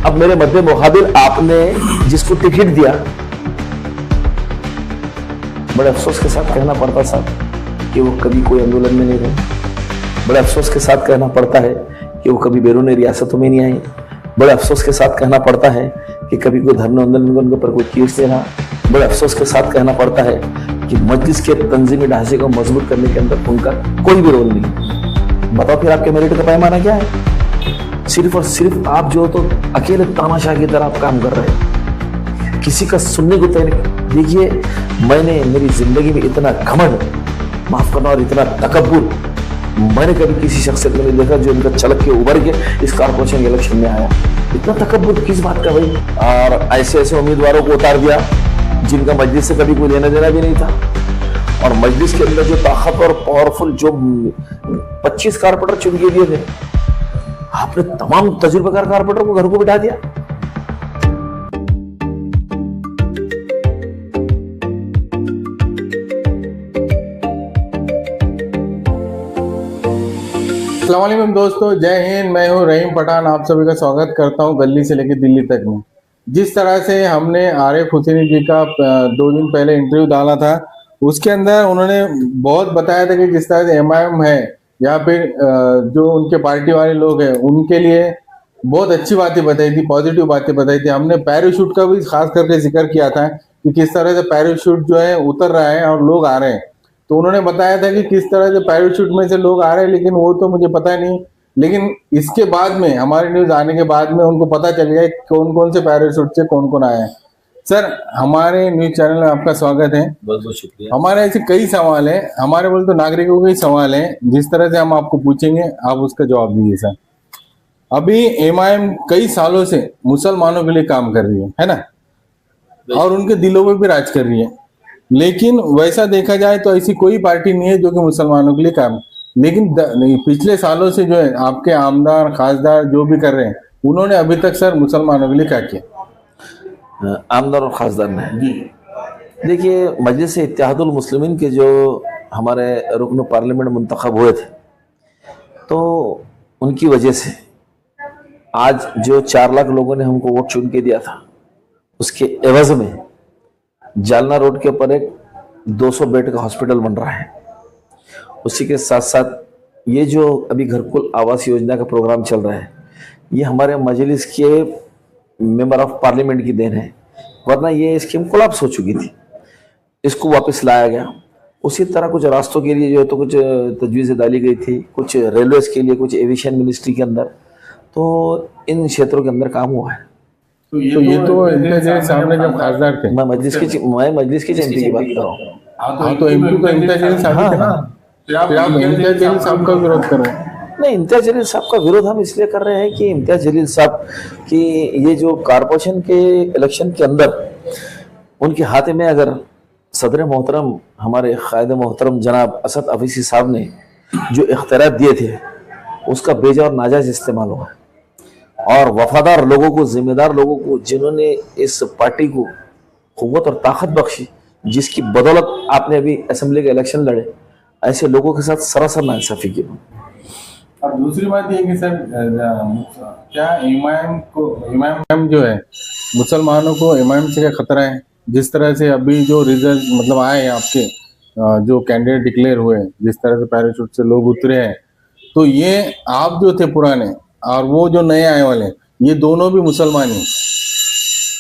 अब मेरे मध्य मुकाबिल आपने जिसको टिकट दिया, बड़े अफसोस के साथ कहना पड़ता साहब कि वो कभी कोई आंदोलन में नहीं रहे। बड़े अफसोस के साथ कहना पड़ता है कि वो कभी बैरून रियासतों में नहीं आए। बड़े अफसोस के साथ कहना पड़ता है कि कभी कोई धरना आंदोलन उनके ऊपर कोई केस देना। बड़े अफसोस के साथ कहना पड़ता है कि मजलिस के तंजीमी ढांचे को मजबूत करने के अंदर उनका कोई भी रोल नहीं। बताओ फिर आपके मेरिट का पैमाना क्या है? सिर्फ और सिर्फ आप जो तो अकेले तानाशाह की तरह आप काम कर रहे हैं, किसी का सुनने को तैयार। देखिए, मैंने मेरी जिंदगी में इतना घमंड, माफ करना, और इतना तकब्बुर मैंने कभी किसी शख्सियत में नहीं देखा जो इनका चलक के उभर के इस कारपोरेशन के इलेक्शन में आया। इतना तकब्बुर किस बात का भाई? और ऐसे ऐसे उम्मीदवारों को उतार दिया जिनका मजलिस से कभी कोई लेना देना भी नहीं था। और मजलिस के अंदर जो ताकत और पावरफुल जो 25 कारपोरेटर चुन के दिए थे, आपने तमाम तजुर्बेकार कारपोरेटर को घर को बिठा दिया। अस्सलाम वालेकुम दोस्तों, जय हिंद। मैं हूं रहीम पठान, आप सभी का स्वागत करता हूं गली से लेकर दिल्ली तक में। जिस तरह से हमने आरिफ हुसैनी जी का 2 दिन पहले इंटरव्यू डाला था, उसके अंदर उन्होंने बहुत बताया था कि जिस तरह से एमआईएम है या फिर जो उनके पार्टी वाले लोग हैं, उनके लिए बहुत अच्छी बातें बताई थी, पॉजिटिव बातें बताई थी। हमने पैराशूट का भी खास करके जिक्र किया था कि किस तरह से पैराशूट जो है उतर रहा है और लोग आ रहे हैं। तो उन्होंने बताया था कि किस तरह से पैराशूट में से लोग आ रहे हैं, लेकिन वो तो मुझे पता नहीं। लेकिन इसके बाद में, हमारी न्यूज आने के बाद में उनको पता चल गया कौन कौन से पैराशूट से कौन कौन आया है। सर, हमारे न्यूज चैनल में आपका स्वागत है। बहुत बहुत शुक्रिया। हमारे ऐसे कई सवाल हैं, हमारे बोले तो नागरिकों के ही सवाल हैं, जिस तरह से हम आपको पूछेंगे आप उसका जवाब दीजिए। सर, अभी एमआईएम कई सालों से मुसलमानों के लिए काम कर रही है ना, और उनके दिलों में भी राज कर रही है। लेकिन वैसा देखा जाए तो ऐसी कोई पार्टी नहीं है जो कि मुसलमानों के लिए काम। लेकिन पिछले सालों से जो है आपके आमदार खासदार जो भी कर रहे हैं, उन्होंने अभी तक सर मुसलमानों के लिए क्या किया? आमदार और खासदार ने, देखिए, मजलिस इत्तेहादुल मुस्लिमीन के जो हमारे रुकन पार्लियामेंट मुंतखब हुए थे, तो उनकी वजह से आज जो 4 लाख लोगों ने हमको वोट चुन के दिया था, उसके एवज में जालना रोड के ऊपर एक 200 बेड का हॉस्पिटल बन रहा है। उसी के साथ साथ ये जो अभी घरकुल आवास योजना का प्रोग्राम चल रहा है, ये हमारे मजलिस के मेंबर ऑफ पार्लियामेंट की देन है, वरना ये स्कीम कोलैप्स हो चुकी थी। इसको वापस लाया गया। उसी तरह कुछ रास्तों के लिए जो है तो कुछ तजवीज़ें डाली गई थी, कुछ रेलवेज के लिए, कुछ एविएशन मिनिस्ट्री के अंदर, तो इन क्षेत्रों के अंदर काम हुआ है। तो ये तो इनके सामने जब खासदार थे, मैं मजलिस की एमपी की बात कर रहा हूँ। हाँ, तो एमपी तो इम्तियाज साहब थे ना, फिर आप इम्तियाज साहब का विरोध कर रहे हैं। नहीं, इम्तियाज जलील साहब का विरोध हम इसलिए कर रहे हैं कि इम्तियाज जलील साहब की ये जो कारपोरेशन के इलेक्शन के अंदर उनके हाथ में अगर सदर मोहतरम हमारे कायद मोहतरम जनाब असद अफीसी साहब ने जो इख्तियार दिए थे, उसका बेजा और नाजायज इस्तेमाल हुआ। और वफादार लोगों को, जिम्मेदार लोगों को, जिन्होंने इस पार्टी को क़ुव्वत और ताकत बख्शी, जिसकी बदौलत आपने अभी असेंबली के इलेक्शन लड़े, ऐसे लोगों के साथ सरासर नाइंसाफी की। और दूसरी बात ये कि सर, क्या एमआईएम जो है, मुसलमानों को एमआईएम से क्या खतरा है? जिस तरह से अभी जो रिजल्ट मतलब आए हैं आपके, जो कैंडिडेट डिक्लेयर हुए, जिस तरह से पैराशूट से लोग उतरे हैं, तो ये आप जो थे पुराने और वो जो नए आए वाले, ये दोनों भी मुसलमान हैं।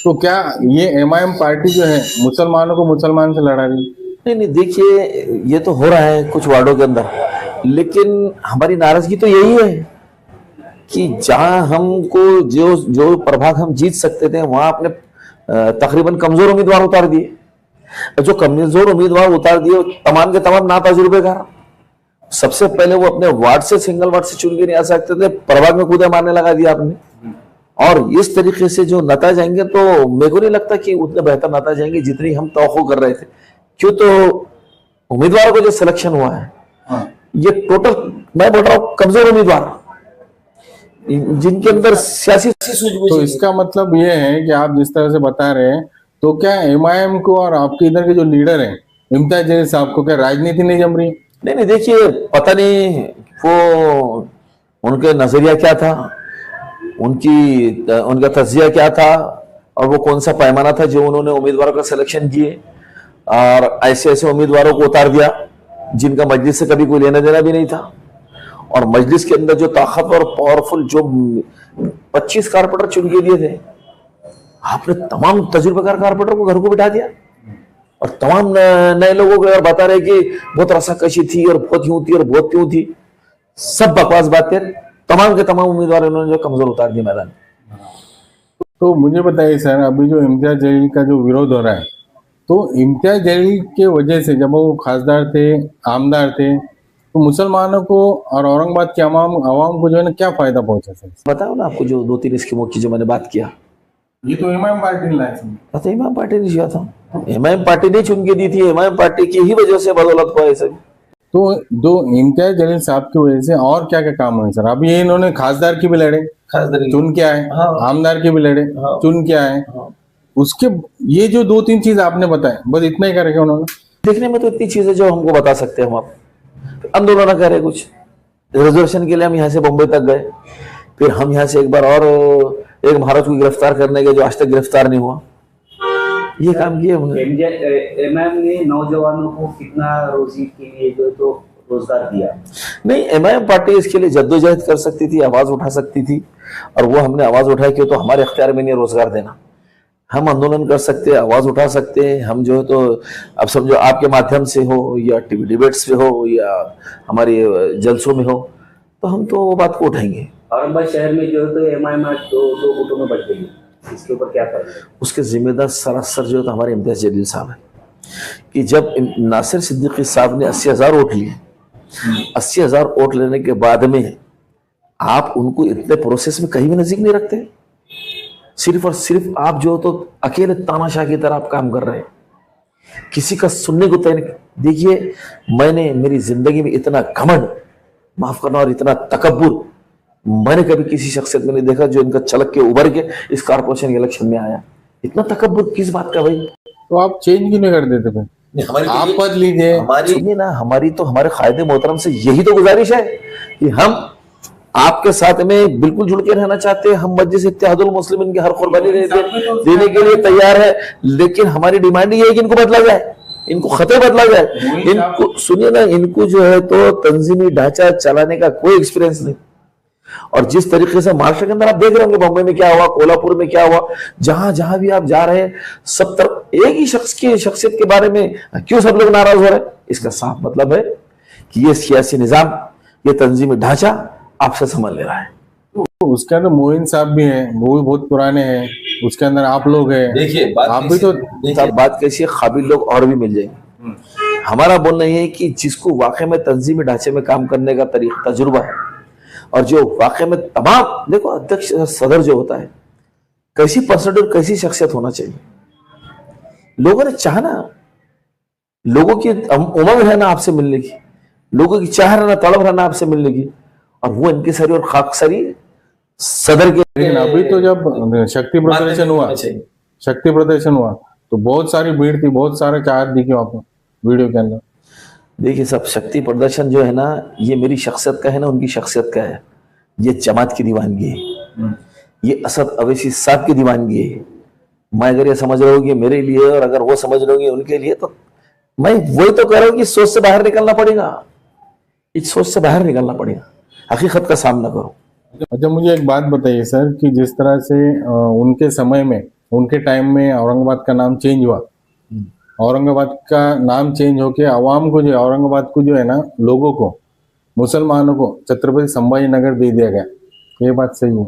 तो क्या ये एमआईएम पार्टी जो है मुसलमानों को मुसलमान से लड़ा रही? नहीं, देखिए, ये तो हो रहा है कुछ वार्डों के अंदर, लेकिन हमारी नाराजगी तो यही है कि जहां हमको जो प्रभाग हम जीत सकते थे, वहां आपने तकरीबन कमजोर उम्मीदवार उतार दिए। जो कमजोर उम्मीदवार उतार दिए, तमाम के तमाम ना तजुर्बेकार। सबसे पहले वो अपने वार्ड से, सिंगल वार्ड से चुन के नहीं आ सकते थे, प्रभाग में कूदे मारने लगा दिया आपने। और इस तरीके से जो नतीजे जाएंगे, तो मेरे को नहीं लगता कि उतने बेहतर नतीजे जाएंगे जितनी हम तवक्को कर रहे थे। क्यों? तो उम्मीदवारों को जो सिलेक्शन हुआ है, ये टोटल, मैं बोल रहा हूँ, कमजोर उम्मीदवार, जिनके अंदर सियासी सूझबूझ। तो इसका मतलब ये है कि आप जिस तरह से बता रहे हैं, तो क्या एमआईएम को और आपके इधर के जो लीडर हैं इम्तियाज जलील साहब को क्या राजनीति नहीं जम रही? नहीं, देखिए, पता नहीं वो उनके नजरिया क्या था, उनका तज्जिया क्या था और वो कौन सा पैमाना था जो उन्होंने उम्मीदवारों का सिलेक्शन किए और ऐसे ऐसे उम्मीदवारों को उतार दिया जिनका मजलिस से कभी कोई लेना देना भी नहीं था। और मजलिस के अंदर जो ताकत और पावरफुल जो 25 कारपोरेटर चुन के दिए थे, आपने तमाम तजुर्बेकार कारपोरेटर को घर को बिठा दिया और तमाम नए लोगों को अगर बता रहे कि बहुत रसाकशी थी और बहुत यूं थी और बहुत त्यों थी, सब बकवास बातें। तमाम के तमाम उम्मीदवार इन्होंने जो कमजोर उतार दिए मैदान। तो मुझे बताइए सर, अभी जो इम्तियाज जलील का जो विरोध हो रहा है, तो इम्तियाज जलील के वजह से जब वो खासदार थे, आमदार थे, तो मुसलमानों को और औरंगाबाद के आवाम को जो है ना क्या फायदा पहुंचा सर? बताओ ना आपको जो 2-3 स्कीमों की जो मैंने बात किया, ये तो इमाम पार्टी ने लाया। तो इमाम पार्टी ने किया था, इमाम पार्टी ने चुन के दी थी, इमाम पार्टी की ही वजह से बदौलत हुआ है सर। तो दो इम्तियाज जलील साहब की वजह से और क्या क्या काम हुए सर? अभी ये इन्होंने खासदार की भी लड़े, चुन के आए, आमदार की भी लड़े, चुन के आए। उसके ये जो 2-3 चीज आपने बताए, बस इतना ही करेगा उन्होंने? देखने में तो इतनी चीजें जो हमको बता सकते हैं हम। आप आंदोलन कर रहे कुछ रिजर्वेशन के लिए, हम यहाँ से बम्बई तक गए, फिर हम यहाँ से एक बार और एक महाराज को गिरफ्तार करने के जो आज तक गिरफ्तार नहीं हुआ, ये काम किए हमने। एमआईएम ने नौजवानों को कितना रोजी के लिए जो तो रोजगार दिया? नहीं, एमआईएम पार्टी इसके लिए जद्दोजहद कर सकती थी, आवाज उठा सकती थी, और वो हमने आवाज उठाई कि तो हमारे इख्तियार में नहीं रोजगार देना। हम आंदोलन कर सकते हैं, आवाज उठा सकते हैं, हम जो है तो अब समझो आपके माध्यम से हो या टीवी डिबेट्स पे हो या हमारे जलसों में हो, तो हम तो वो बात को उठाएंगे। औरंगाबाद शहर में जो है तो एमआईएम दो गुटों में बढ़ गई, इसके ऊपर क्या करें? उसके जिम्मेदार सरासर जो है तो हमारे इम्तियाज जलील साहब है कि जब नासिर सिद्दीकी साहब ने 80,000 वोट लिए, 80,000 वोट लेने के बाद में आप उनको इतने प्रोसेस में कहीं भी नजदीक नहीं रखते, सिर्फ और सिर्फ आप जो तो अकेले तानाशाह की तरह आप काम कर रहे हैं, किसी का सुनने को तैयार। देखिए, मैंने मेरी जिंदगी में इतना घमंड, माफ करना, और इतना तकब्बुर मैंने कभी किसी शख्सियत में नहीं देखा जो इनका छलक के उभर के इस कारपोरेशन के इलेक्शन में आया। इतना तकब्बुर किस बात का भाई? तो आप चेंज क्यों नहीं कर देते फिर? आप पद लीजिए। हमारी तो हमारे कायदे मोहतरम से यही तो गुजारिश है कि हम आपके साथ में बिल्कुल जुड़ के रहना चाहते हैं। हम मस्जिद इत्तेहादुल मुस्लिमीन की हर कुर्बानी देने के लिए तैयार है, लेकिन हमारी डिमांड ये है कि इनको बदला जाए, इनको खतरे बदला जाए। इनको सुनिए ना, इनको जो है तो तंजीमी ढांचा चलाने का कोई एक्सपीरियंस नहीं। और जिस तरीके से महाराष्ट्र के अंदर आप देख रहे होंगे, बम्बई में क्या हुआ, कोल्हापुर में क्या हुआ, जहां जहां भी आप जा रहे हैं, सब तरफ एक ही शख्स की शख्सियत के बारे में क्यों सब लोग नाराज हो रहे हैं? इसका साफ मतलब है कि ये सियासी निजाम, ये तंजीमी ढांचा आपसे समझ ले रहा है। तो उसके अंदर मोइन साहब भी हैं, वो भी बहुत पुराने हैं, उसके अंदर आप लोग हैं। देखिए, आप भी तो बात कैसी है, काबिल लोग और भी मिल जाएंगे। हमारा बोलना यह है कि जिसको वाकई में तंजीमी ढांचे में काम करने का तरीका तजुर्बा है, और जो वाकई में तमाम, देखो अध्यक्ष सदर जो होता है, कैसी पर्सनल कैसी शख्सियत होना चाहिए। लोगों ने चाहना, लोगों की उमंग है ना आपसे मिलने की, लोगों की चाह रहना, तड़प रहना आपसे मिलने की, और वो इनकी सरी और खाकसरी सदर के। लेकिन अभी तो जब शक्ति प्रदर्शन हुआ तो बहुत सारी भीड़ थी, बहुत सारे चाहत दिखे वहां पर वीडियो के अंदर। देखिए, सब शक्ति प्रदर्शन जो है ना, ये मेरी शख्सियत का है ना, उनकी शख्सियत का है। ये जमात की दीवानगी है, ये असद अवैसी साहब की दीवानगी है। मैं अगर ये समझ रहा हूँ कि मेरे लिए, और अगर वो समझ रहे हो उनके लिए, तो मैं वही तो कह रहा हूँ कि सोच से बाहर निकलना पड़ेगा, इस सोच से बाहर निकलना पड़ेगा, हकीकत का सामना करो। अच्छा, मुझे एक बात बताइए सर कि जिस तरह से उनके समय में, उनके टाइम में औरंगाबाद का नाम चेंज हुआ, औरंगाबाद का नाम चेंज होके आवाम को, जो औरंगाबाद को जो है ना, लोगों को, मुसलमानों को छत्रपति संभाजी नगर दे दिया गया, ये बात सही है?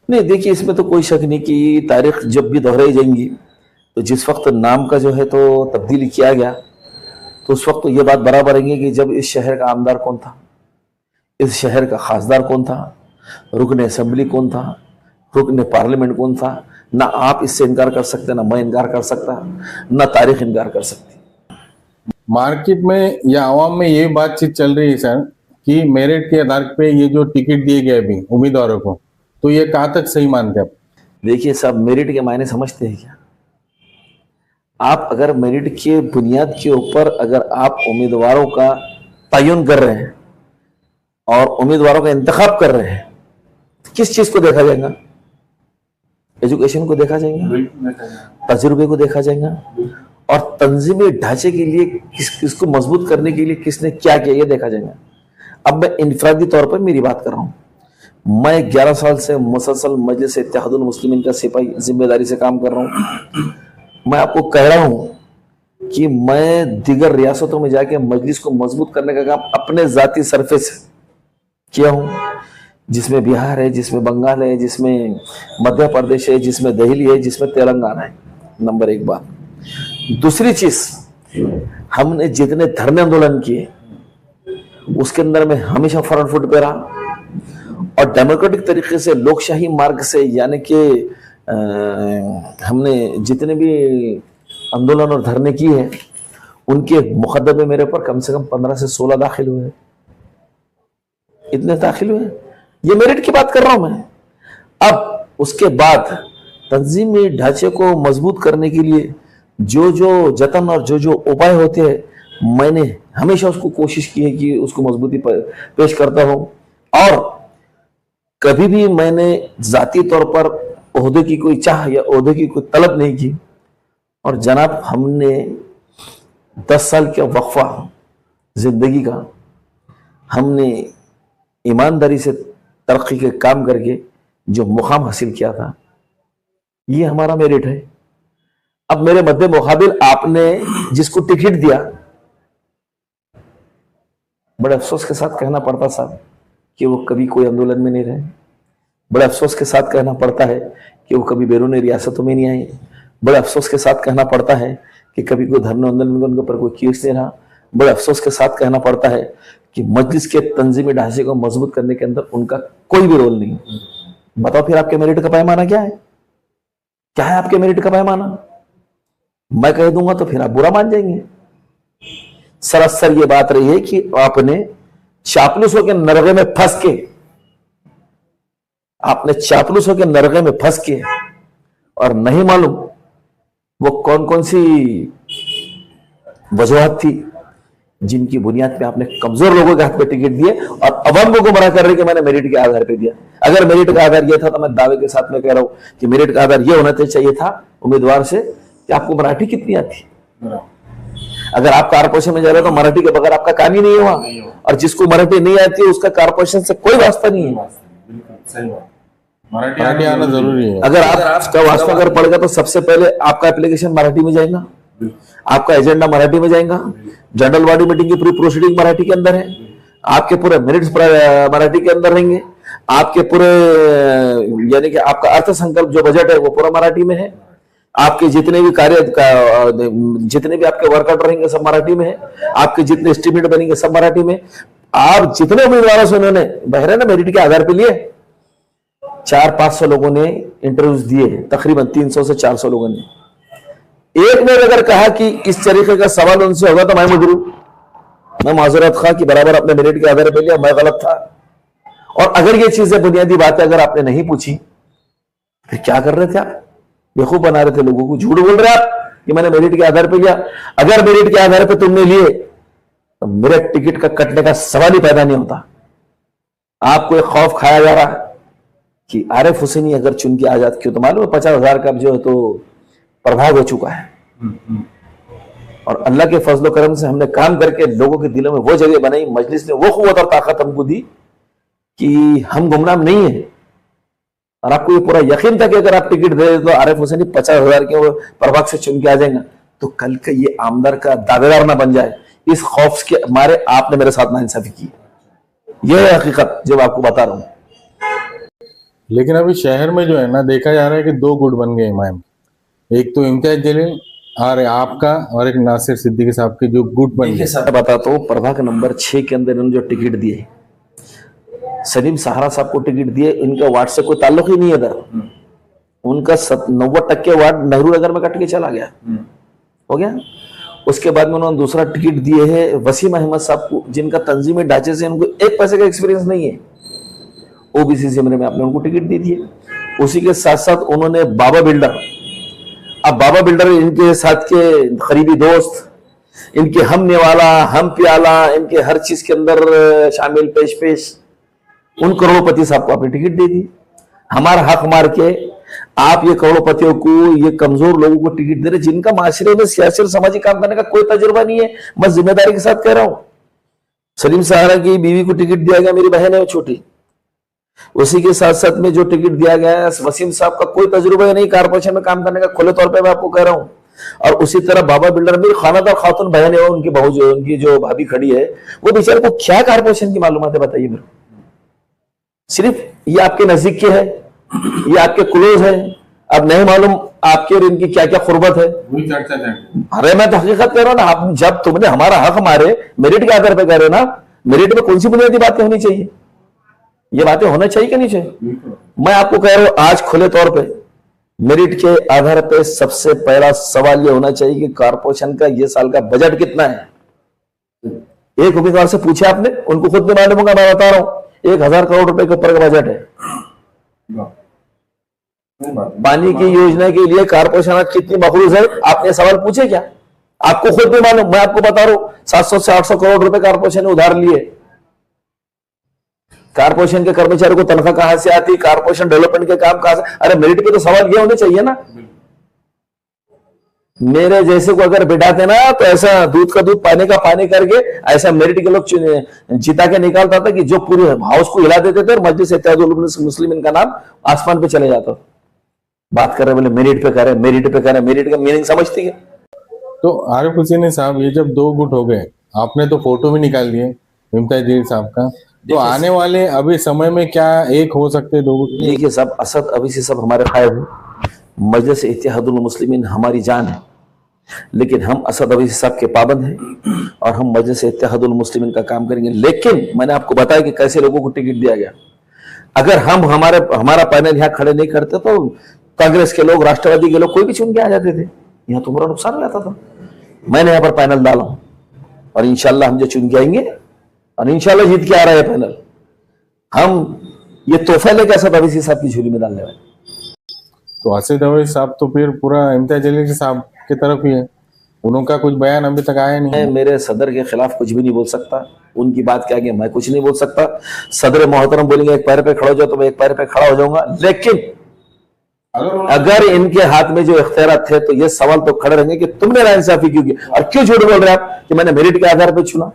नहीं, देखिए, इसमें तो कोई शक नहीं कि तारीख जब भी दोहराई जाएंगी, तो जिस वक्त नाम का जो है तो तब्दीली किया गया, तो उस वक्त तो ये बात बराबर है कि जब इस शहर का आमदार कौन था, इस शहर का खासदार कौन था, रुकन असेंबली कौन था, रुकन पार्लियामेंट कौन था, ना आप इससे इनकार कर सकते, ना मैं इनकार कर सकता, ना तारीख इनकार कर सकती। मार्केट में या आवाम में ये बातचीत चल रही है सर कि मेरिट के आधार पे ये जो टिकट दिए गए अभी उम्मीदवारों को, तो ये कहाँ तक सही मानते आप? देखिए साहब, मेरिट के मायने समझते हैं क्या? आप अगर मेरिट के बुनियाद के ऊपर अगर आप उम्मीदवारों का तयन कर रहे हैं और उम्मीदवारों का इंतखाब कर रहे हैं, किस चीज को देखा जाएगा? एजुकेशन को देखा जाएगा, तजुर्बे को देखा जाएगा, और तंजीमी ढांचे के लिए किसको मजबूत करने के लिए किसने क्या किया ये देखा जाएगा। अब मैं इनफरादी तौर पर मेरी बात कर रहा हूँ। मैं 11 साल से मुसलसल मजलिस इत्तेहादुल मुस्लिमीन का सिपाही जिम्मेदारी से काम कर रहा हूँ। मैं आपको कह रहा हूँ कि मैं दीगर रियासतों में जाके मजलिस को मजबूत करने का काम अपने जाती सरफे से किया हूँ, जिसमें बिहार है, जिसमें बंगाल है, जिसमें मध्य प्रदेश है, जिसमें दिल्ली है, जिसमें तेलंगाना है। नंबर एक बात। दूसरी चीज, हमने जितने धरने आंदोलन किए उसके अंदर में हमेशा फ्रंट फुट पे रहा और डेमोक्रेटिक तरीके से लोकशाही मार्ग से, यानी कि हमने जितने भी आंदोलन और धरने किए हैं उनके मुकदमे मेरे पर कम से कम 15 से 16 दाखिल हुए। इतने दाखिल हुए, ये मेरिट की बात कर रहा हूं मैं। अब उसके बाद तंजीमी ढांचे को मजबूत करने के लिए जो जो जतन और जो जो उपाय होते हैं मैंने हमेशा उसको कोशिश की है कि उसको मजबूती पेश करता हूं, और कभी भी मैंने जाती तौर पर ओहदे की कोई चाह या ओहदे की कोई तलब नहीं की। और जनाब, हमने 10 साल का वक्फा जिंदगी का हमने ईमानदारी से तरक्की के काम करके जो मुकाम हासिल किया था, ये हमारा मेरिट है। अब मेरे मध्य मुकाबिल आपने जिसको टिकट दिया, बड़े अफसोस के साथ कहना पड़ता साहब कि वो कभी कोई आंदोलन में नहीं रहे। बड़े अफसोस के साथ कहना पड़ता है कि वो कभी बैरून रियासतों में नहीं आए। बड़े अफसोस के साथ कहना पड़ता है कि कभी कोई धरना आंदोलन में उनके ऊपर कोई केस नहीं रहा। बड़े अफसोस के साथ कहना पड़ता है कि मजलिस के तंजीमी ढांचे को मजबूत करने के अंदर उनका कोई भी रोल नहीं। बताओ फिर आपके मेरिट का पैमाना क्या है? क्या है आपके मेरिट का पैमाना? मैं कह दूंगा तो फिर आप बुरा मान जाएंगे। सरासर ये बात रही है कि आपने चापलूसों के नरगे में फंस के, आपने चापलूसों के नरगे में फंस के, और नहीं मालूम वो कौन कौन सी वजूहत थी जिनकी बुनियाद पे आपने कमजोर लोगों के हाथ पे टिकट दिए और अवाम को गुमराह कर रहे कि मैंने मेरिट के आधार पे दिया। अगर मेरिट का आधार यह था तो मैं दावे के साथ में कह रहा हूं कि मेरिट का आधार यह होना चाहिए था उम्मीदवार से कि आपको मराठी कितनी आती। अगर आप कारपोरेशन में जा रहे हो तो मराठी के बगैर आपका काम ही नहीं हुआ, और जिसको मराठी नहीं आती है उसका कारपोरेशन से कोई वास्ता नहीं है। मराठी आना जरूरी है। अगर आपका वास्ता अगर पड़ेगा तो सबसे पहले आपका एप्लीकेशन मराठी में जाएगा, आपका एजेंडा मराठी में जाएगा, जनरल बॉडी मीटिंग की पूरी प्रोसीडिंग मराठी के अंदर है, आपके पूरे मिनट्स मराठी के अंदर रहेंगे, आपके पूरे यानी कि आपका अर्थ संकल्प जो बजट है वो पूरा मराठी में है, आपके जितने भी कार्य जितने भी आपके वर्कआउट रहेंगे सब मराठी में है, आपके जितने एस्टिमेट बनेंगे सब मराठी में। आप जितने उम्मीदवारों से उन्होंने बहरे ना मेरिट के आधार पर लिए 400-500 लोगों ने इंटरव्यूज दिए, तकरीबन 300 से 400 लोगों ने। एक ने अगर कहा कि इस तरीके का सवाल उनसे होगा तो मैं मुजरू, मैं माजरत खा कि बराबर अपने मेरिट के आधार पर लिया, मैं गलत था। और अगर ये चीजें बुनियादी बातें अगर आपने नहीं पूछी फिर क्या कर रहे थे आप? बेवकूफ बना रहे थे लोगों को, झूठ बोल रहे आप कि मैंने मेरिट के आधार पर लिया। अगर मेरिट के आधार पर तुमने लिए तो मेरे टिकट का कटने का सवाल ही पैदा नहीं होता। आपको एक खौफ खाया जा रहा है कि आरिफ हुसैनी अगर चुन के आजाद क्यों, तो मालूम है 50,000 का जो है तो प्रभाव हो चुका है। और अल्लाह के फजलो करम से हमने काम करके लोगों के दिलों में वो जगह बनाई, मजलिस ने वो कुव्वत और ताकत हमको दी कि हम गुमनाम नहीं है। और आपको ये पूरा यकीन था कि अगर आप टिकट दे तो आरिफ हुसैनी 50,000 के प्रभाग से चुन के आ जाएगा, तो कल का ये आमदार का दावेदार ना बन जाए, इस खौफ के मारे आपने मेरे साथ नाइंसाफी की। यह है हकीकत जो आपको बता रहा हूं। लेकिन अभी शहर में जो है ना, देखा जा रहा है कि 2 गुट बन गए इमाम। एक तो इम्तियाज जलील और आपका, और एक नासिर सिद्दीकी साहब के जो गुट बन गए। बताता हूँ, प्रभाग नंबर 6 के अंदर इन्होंने जो टिकट दिए, सलीम सहारा साहब को टिकट दिए, इनका वार्ड से कोई ताल्लुक ही नहीं है इधर। उनका 90% वार्ड नेहरू नगर में कट के चला गया, हो गया। उसके बाद में उन्होंने दूसरा टिकट दिए है वसीम अहमद साहब को, जिनका तंजीमी ढांचे से उनको 1 पैसे का एक्सपीरियंस नहीं है। ओबीसी जिम्मे में आपने उनको टिकट दे दिए। उसी के साथ साथ उन्होंने बाबा बिल्डर, अब बाबा बिल्डर इनके साथ के करीबी दोस्त, इनके हम नेवाला हम प्याला, इनके हर चीज के अंदर शामिल पेश, उन करोड़पति साहब को आपने टिकट दे दी। हमारा हक मार के आप ये करोड़पतियों को, ये कमजोर लोगों को टिकट दे रहे जिनका माशरे में सियासी और सामाजिक काम करने का कोई तजुर्बा नहीं है। मैं जिम्मेदारी के साथ कह रहा हूं। सलीम सहारा की बीवी को टिकट दिया गया, मेरी बहन है वो छोटी, उसी के साथ साथ में जो टिकट दिया गया है वसीम साहब का कोई तजुर्बा नहीं कारपोरेशन में काम करने का, खुले तौर पे मैं आपको कह रहा हूं। और उसी तरह बाबा बिल्डर मेरी खानादार खातून बहन है, उनकी बहू जो उनकी जो भाभी खड़ी है, वो बेचारे को क्या कारपोरेशन की मालूमात है बताइए मेरे। सिर्फ ये आपके नजदीक के है, ये आपके क्लोज है, अब नहीं मालूम आपके और इनकी क्या क्या कुर्बत है। अरे मैं तो हकीकत कह रहा हूं ना, आप जब तुमने हमारा हक मारे मेरिट के आधार पर कह रहे हो ना, मेरिट में कौन सी बुनियादी बातें होनी चाहिए, ये बातें होना चाहिए कि नहीं चाहिए। मैं आपको कह रहा हूं आज खुले तौर पे मेरिट के आधार पे सबसे पहला सवाल ये होना चाहिए कि कारपोरेशन का ये साल का बजट कितना है। एक उम्मीदवार से पूछे आपने, उनको खुद नहीं मालूम होगा, मैं बता रहा हूं 1000 करोड़ रुपए के ऊपर का बजट है। पानी की योजना के लिए कारपोरेशन कितनी मखरूज है, आपने सवाल पूछे क्या? आपको खुद नहीं मालूम, मैं आपको बता रहा हूं 700 से 800 करोड़ रुपए कारपोरेशन ने उधार लिए। कारपोरेशन के कर्मचारियों को तनख्वाह कहां से आती, कारपोरेशन डेवलपमेंट के काम कहां से? अरे मेरिट पे तो सवाल ये होने चाहिए ना। मेरे जैसे को अगर बिठाते ना तो ऐसा दूध का दूध पानी का पानी करके ऐसा मेरिट के लोग जिता के निकालता था कि जो पूरे हाउस को हिला देते थे और मजलिस इत्तेहादुल मुस्लिमीन का नाम आसमान पे चले जाता। बात कर रहे बोले मेरिट पे करे, मेरिट पे करे, मेरिट का मीनिंग समझती है। तो आरिफ हुसैनी साहब, ये जब 2 गुट हो गए, आपने तो फोटो भी निकाल दिए इम्तियाज जलील साहब का, तो आने वाले अभी समय में क्या एक हो सकते 2 गुट? देखिए सब असद अभी से सब हमारे कायद है, मजलिस इत्तेहादुल मुस्लिमीन हमारी जान है, लेकिन हम असद अवी साहब के पाबंद हैं और हम मजलिस इत्तेहादुल मुस्लिमीन का काम करेंगे। लेकिन मैंने आपको बताया कि कैसे लोगों को टिकट दिया गया। अगर हम हमारा पैनल यहाँ खड़े नहीं करते तो कांग्रेस के लोग, राष्ट्रवादी के लोग कोई भी चुन के आ जाते थे, यहाँ तो हमारा नुकसान हो जाता था। मैंने यहाँ पर पैनल डाला हूं और इंशाल्लाह हम जो चुन के आएंगे और इंशाल्लाह जीत के आ रहा है पैनल, हम ये तोहफा लेकर असद अवी साहब की झोली में डालने वाले। तो असद अवी साहब तो फिर पूरा इम्तियाज जलील साहब की तरफ ही है, उनका कुछ बयान अभी तक आया नहीं है। मेरे सदर के खिलाफ कुछ भी नहीं बोल सकता, उनकी बात के आगे मैं कुछ नहीं बोल सकता। सदर मोहतरम बोलेंगे एक पैर पे खड़ा हो जाओ तो मैं एक पैर पे खड़ा हो जाऊंगा, लेकिन अगर इनके हाथ में जो इख्तियार थे तो ये सवाल तो खड़े रहेंगे कि तुमने नाइंसाफी क्यों की और क्यों झूठ बोल रहे आप कि मैंने मेरिट के आधार पर चुना।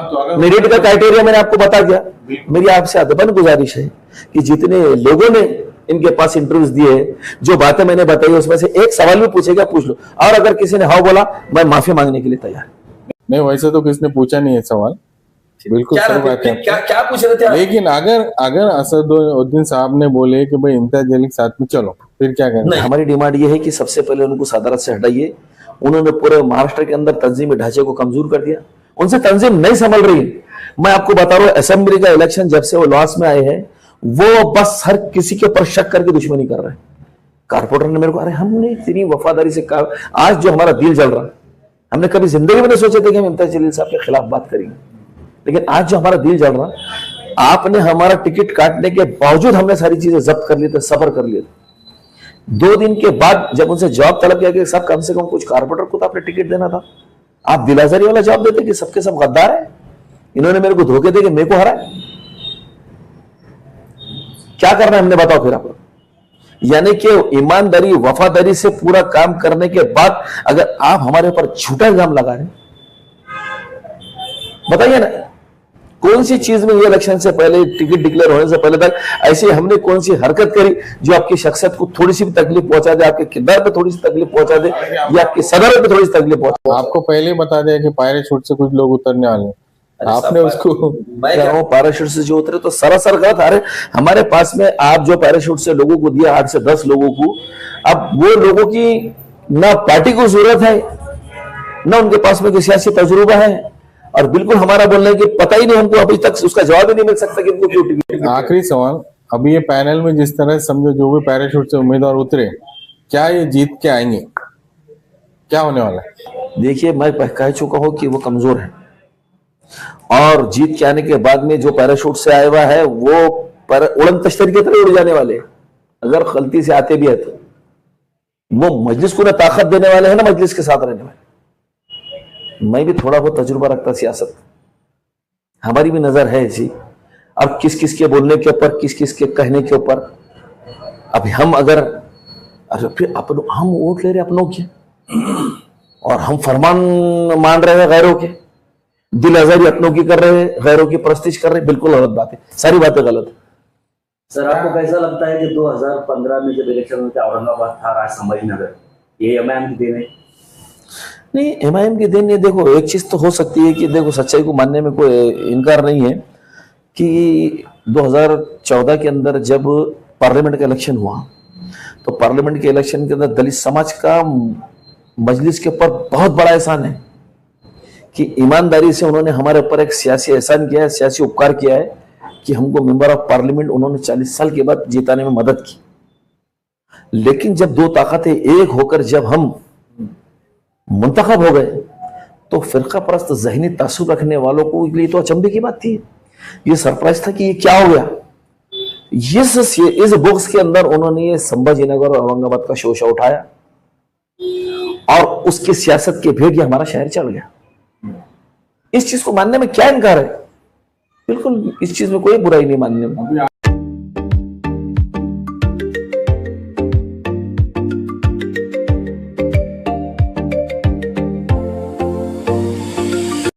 तो मेरिट का क्राइटेरिया मैंने आपको बता दिया। मेरी आपसे अदबन गुजारिश है कि जितने लोगों ने इनके पास इंटरव्यूज दिए, जो बातें मैंने बताई उसमें से एक सवाल भी पूछेगा पूछ लो, और अगर किसी ने हाँ बोला मैं माफी मांगने के लिए तैयार। नहीं, वैसे तो किसने पूछा नहीं है सवाल, बिल्कुल सही बात है। क्या पूछ रहे थे? लेकिन अगर असदुद्दीन साहब ने बोले कि भाई इम्तियाज जलील साथ में चलो, फिर क्या करेंगे? हमारी डिमांड ये है कि सबसे पहले उनको सदारत से हटाइए। उन्होंने पूरे महाराष्ट्र के अंदर तंजीमी ढांचे को कमजोर कर दिया, उनसे तंजीम नहीं संभल रही। मैं आपको बता रहा हूँ असेंबली का इलेक्शन जब से वो लॉस में आए हैं, वो बस हर किसी के ऊपर शक करके दुश्मनी कर रहे हैं। कारपोरेटर ने मेरे को, अरे हमने इतनी वफादारी से कहा, आज जो हमारा दिल जल रहा है, हमने कभी जिंदगी में नहीं सोचे थे कि हम इम्तियाज जलील साहब के खिलाफ बात करेंगे, लेकिन आज जो हमारा दिल जल रहा, आपने हमारा टिकट काटने के बावजूद हमने सारी चीजें जब्त कर ली थी, सब्र कर लिए थे। 2 दिन के बाद जब उनसे जवाब तलब किया कि सब कम से कम कुछ कारपोरेटर को तो आपने टिकट देना था, आप दिलाजारी वाला जवाब देते कि सबके सब गद्दार है, इन्होंने मेरे को धोखे दे के मेरे को हराया। क्या करना है हमने, बताओ फिर आपको। यानी कि ईमानदारी वफादारी से पूरा काम करने के बाद अगर आप हमारे ऊपर झूठा इल्जाम लगा रहे, बताइए ना कौन सी चीज में ये इलेक्शन से पहले, टिकट डिक्लेयर होने से पहले तक ऐसी हमने कौन सी हरकत करी जो आपकी शख्सियत को थोड़ी सी भी तकलीफ पहुंचा दे, आपके किरदार पे थोड़ी सी तकलीफ पहुंचा दे, या आपकी सदर पे थोड़ी सी तकलीफ पहुंचा दे? आपको पहले ही बता दिया कि पैराशूट से कुछ लोग उतरने वाले हैं, आपने उसको। मैं कह रहा हूं पैराशूट से जो उतरे तो सरासर गलत। अरे हमारे पास में आप जो पैराशूट से लोगों को दिया 8 से 10 लोगों को, अब वो लोगों की ना पार्टी को जरूरत है ना उनके पास में कोई सियासी तजुर्बा है, और बिल्कुल हमारा बोलने की पता ही नहीं, हमको अभी तक उसका जवाब ही नहीं मिल सकता कि इनको क्यों टिकट। आखिरी सवाल, अभी ये पैनल में जिस तरह समझो जो भी पैराशूट से उम्मीदवार उतरे, क्या ये जीत के आएंगे, क्या होने वाला है? देखिए मैं कह चुका हूं कि वो कमजोर है, और जीत के आने के बाद में जो पैराशूट से आया हुआ है वो उड़न तश्तरी की तरह उड़ जाने वाले, अगर गलती से आते भी है तो वो मजलिस को ना ताकत देने वाले हैं ना मजलिस के साथ रहने वाले। मैं भी थोड़ा बहुत तजुर्बा रखता सियासत, हमारी भी नजर है जी, अब किस किस के बोलने के ऊपर, किस किस के कहने के ऊपर। अब हम अगर अरे फिर अपन हम वोट ले रहे अपनों के और हम फरमान मान रहे हैं गैरों के, दिल आजारी अपनों की कर रहे हैं, गैरों की प्रस्तिश कर रहे हैं। बिल्कुल गलत बात है, सारी बातें गलत है। सर आपको कैसा लगता है कि 2015 में जब इलेक्शन हुए थे औरंगाबाद था, आज संभाजीनगर, ये एमआईएम की देन है? नहीं, एमआईएम की देन नहीं। देखो एक चीज तो हो सकती है कि देखो सच्चाई को मानने में कोई इनकार नहीं है कि 2014 के अंदर जब पार्लियामेंट का इलेक्शन हुआ तो पार्लियामेंट के इलेक्शन के अंदर दलित समाज का मजलिस के ऊपर बहुत बड़ा एहसान है कि ईमानदारी से उन्होंने हमारे ऊपर एक सियासी एहसान किया है, सियासी उपकार किया है कि हमको मेंबर ऑफ पार्लियामेंट उन्होंने 40 साल के बाद जिताने में मदद की। लेकिन जब दो ताकतें एक होकर जब हम मुंतखब हो गए तो फिरका परस्त ज़हनी तासुब रखने वालों को लिए तो अचंभे की बात थी, ये सरप्राइज था कि ये क्या हो गया। इस बॉक्स के अंदर उन्होंने ये संभाजीनगर और औरंगाबाद का शोशा उठाया और उसकी सियासत के भेद हमारा शहर चल गया। इस चीज को मानने में क्या इनकार है? बिल्कुल इस चीज में कोई बुराई नहीं मानने में।